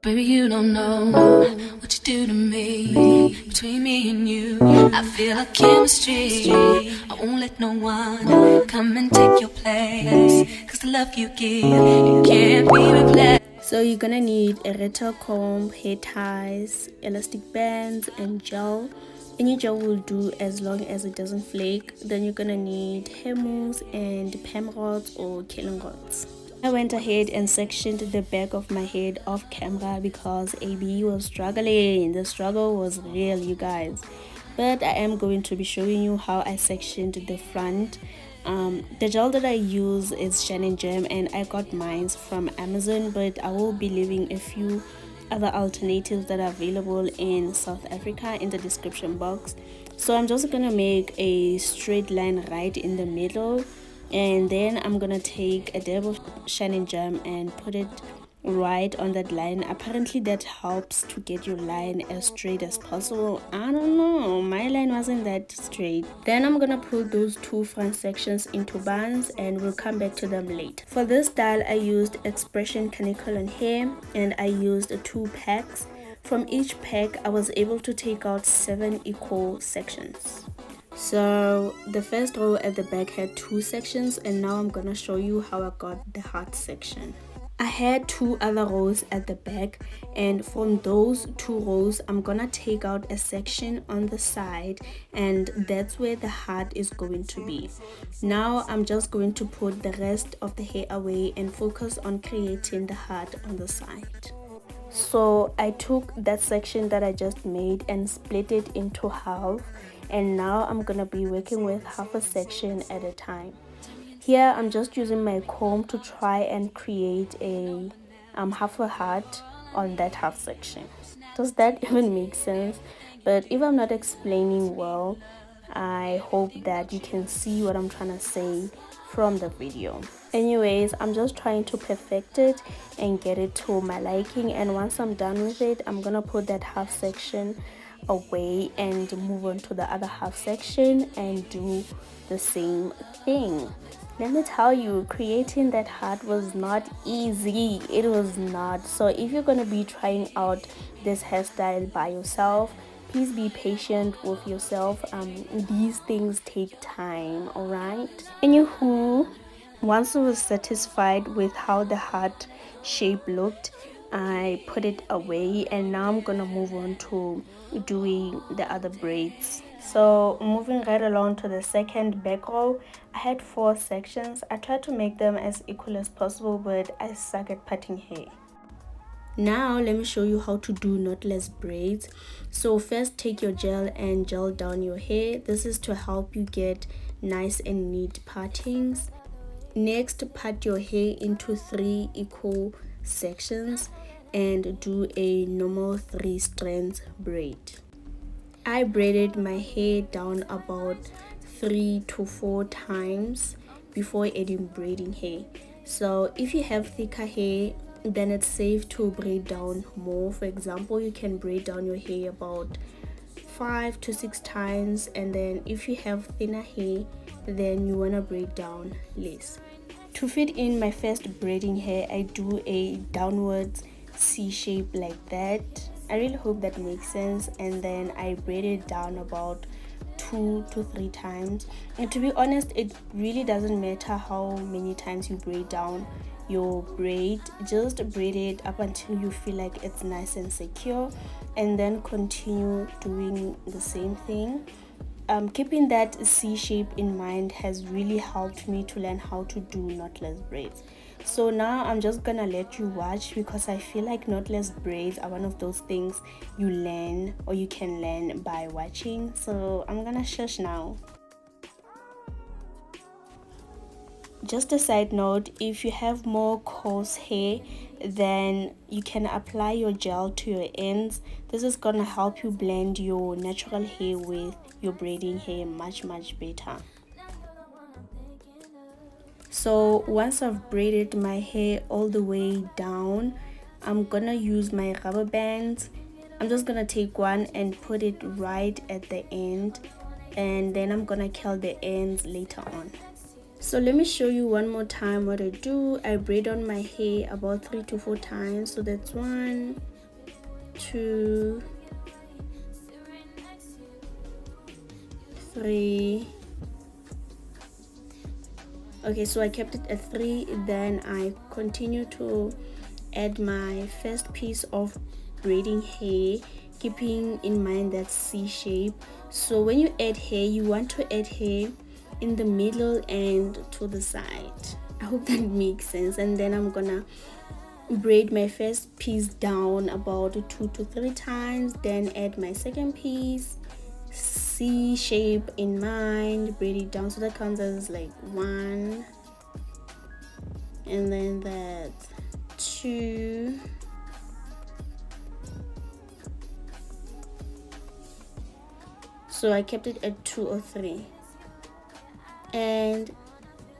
Baby, you don't know what you do to me. Between me and you, I feel a chemistry. I won't let no one come and take your place. Cause the love you give, it can't be replaced. So you're gonna need a retro comb, hair ties, elastic bands, and gel. Any gel will do as long as it doesn't flake. Then you're gonna need hair mousse and Perm rods or Kanekalon rods. I went ahead and sectioned the back of my head off camera because AB was struggling. The struggle was real, you guys. But I am going to be showing you how I sectioned the front. The gel that I use is Shine Gem, and I got mine from Amazon, but I will be leaving a few other alternatives that are available in South Africa in the description box. So I'm just gonna make a straight line right in the middle, and then I'm gonna take a dab of Shine Gem and put it right on that line. Apparently that helps to get your line as straight as possible. I don't know, my line wasn't that straight. Then I'm gonna pull those two front sections into buns, and we'll come back to them later. For this style I used Expression Kanekalon hair, and I used 2 packs. From each pack I was able to take out 7 equal sections. So the first row at the back had 2 sections, and now I'm gonna show you how I got the heart section. I had 2 other rows at the back, and from those 2 rows I'm gonna take out a section on the side, and that's where the heart is going to be. Now I'm just going to put the rest of the hair away and focus on creating the heart on the side. So I took that section that I just made and split it into half, and now I'm gonna be working with half a section at a time. Here I'm just using my comb to try and create a half a heart on that half section. Does that even make sense? But if I'm not explaining well, I hope that you can see what I'm trying to say from the video. Anyways, I'm just trying to perfect it and get it to my liking, and once I'm done with it, I'm gonna put that half section away and move on to the other half section and do the same thing. Let me tell you, creating that heart was not easy. It was not. So if you're gonna be trying out this hairstyle by yourself, please be patient with yourself. These things take time, all right? Anywho, once I was satisfied with how the heart shape looked, I put it away, and now I'm gonna move on to doing the other braids. So moving right along to the second back row, I had 4 sections. I tried to make them as equal as possible, but I suck at parting hair. Now let me show you how to do knotless braids. So first take your gel and gel down your hair. This is to help you get nice and neat partings. Next, part your hair into 3 equal sections and do a normal 3 strands braid. I braided my hair down about 3 to 4 times before adding braiding hair. So if you have thicker hair, then it's safe to braid down more. For example, you can braid down your hair about 5 to 6 times, and then if you have thinner hair, then you want to braid down less. To fit in my first braiding hair, I do a downwards C shape like that. I really hope that makes sense, and then I braid it down about 2 to 3 times. And to be honest, it really doesn't matter how many times you braid down your braid. Just braid it up until you feel like it's nice and secure, and then continue doing the same thing. Keeping that C shape in mind has really helped me to learn how to do knotless braids. So now I'm just gonna let you watch, because I feel like knotless braids are one of those things you learn, or you can learn by watching. So I'm gonna shush now. Just a side note, if you have more coarse hair, then you can apply your gel to your ends. This is gonna help you blend your natural hair with your braiding hair much better. So once I've braided my hair all the way down, I'm gonna use my rubber bands. I'm just gonna take one and put it right at the end, and then I'm gonna curl the ends later on. So let me show you one more time what I do. I braid on my hair about 3 to 4 times. So that's 1, 2, 3. Okay, so I kept it at 3. Then I continue to add my first piece of braiding hair, keeping in mind that C shape. So when you add hair, you want to add hair in the middle and to the side. I hope that makes sense. And then I'm gonna braid my first piece down about 2 to 3 times, then add my second piece, C shape in mind, braid it down, so that counts as like 1, and then that's 2, so I kept it at 2 or 3. And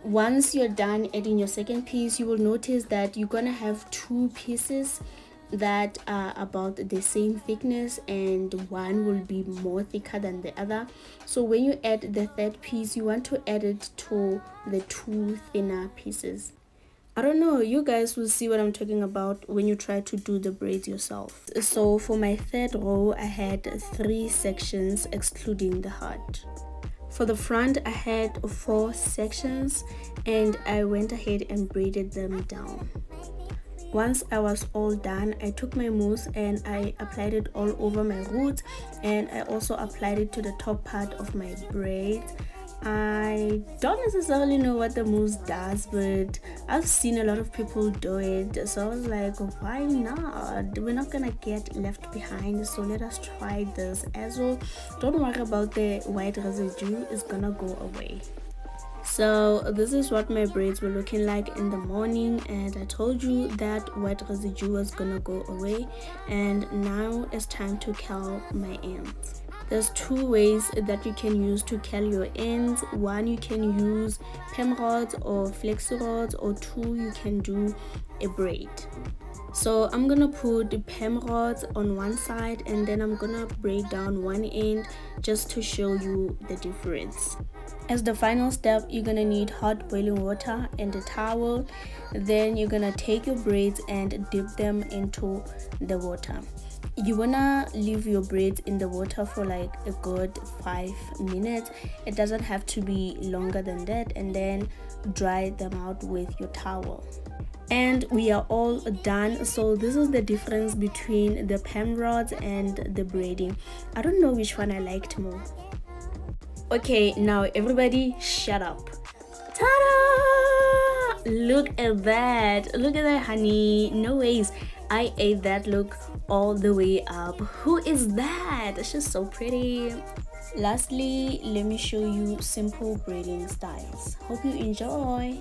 once you're done adding your second piece, you will notice that you're gonna have 2 pieces that are about the same thickness, and one will be more thicker than the other. So when you add the third piece, you want to add it to the 2 thinner pieces. I don't know, you guys will see what I'm talking about when you try to do the braids yourself. So for my third row, I had 3 sections excluding the heart. For the front, I had 4 sections, and I went ahead and braided them down. Once I was all done, I took my mousse and I applied it all over my roots, and I also applied it to the top part of my braids. I don't necessarily know what the mousse does, but I've seen a lot of people do it, so I was like, why not? We're not gonna get left behind, so let us try this as well. Don't worry about the white residue, it's gonna go away. So this is what my braids were looking like in the morning, and I told you that white residue was gonna go away. And now it's time to curl my ends. There's 2 ways that you can use to curl your ends. 1, you can use Perm rods or flexi rods, or 2, you can do a braid. So I'm gonna put the Perm rods on one side, and then I'm gonna braid down one end just to show you the difference. As the final step, you're gonna need hot boiling water and a towel. Then you're gonna take your braids and dip them into the water. You wanna leave your braids in the water for like a good 5 minutes. It doesn't have to be longer than that, and then dry them out with your towel. And we are all done. So this is the difference between the Perm rods and the braiding. I don't know which one I liked more. Okay, now everybody shut up. Ta-da! Look at that. Look at that, honey. No ways. I ate that look all the way up. Who is that? She's so pretty. Lastly, let me show you simple braiding styles. Hope you enjoy.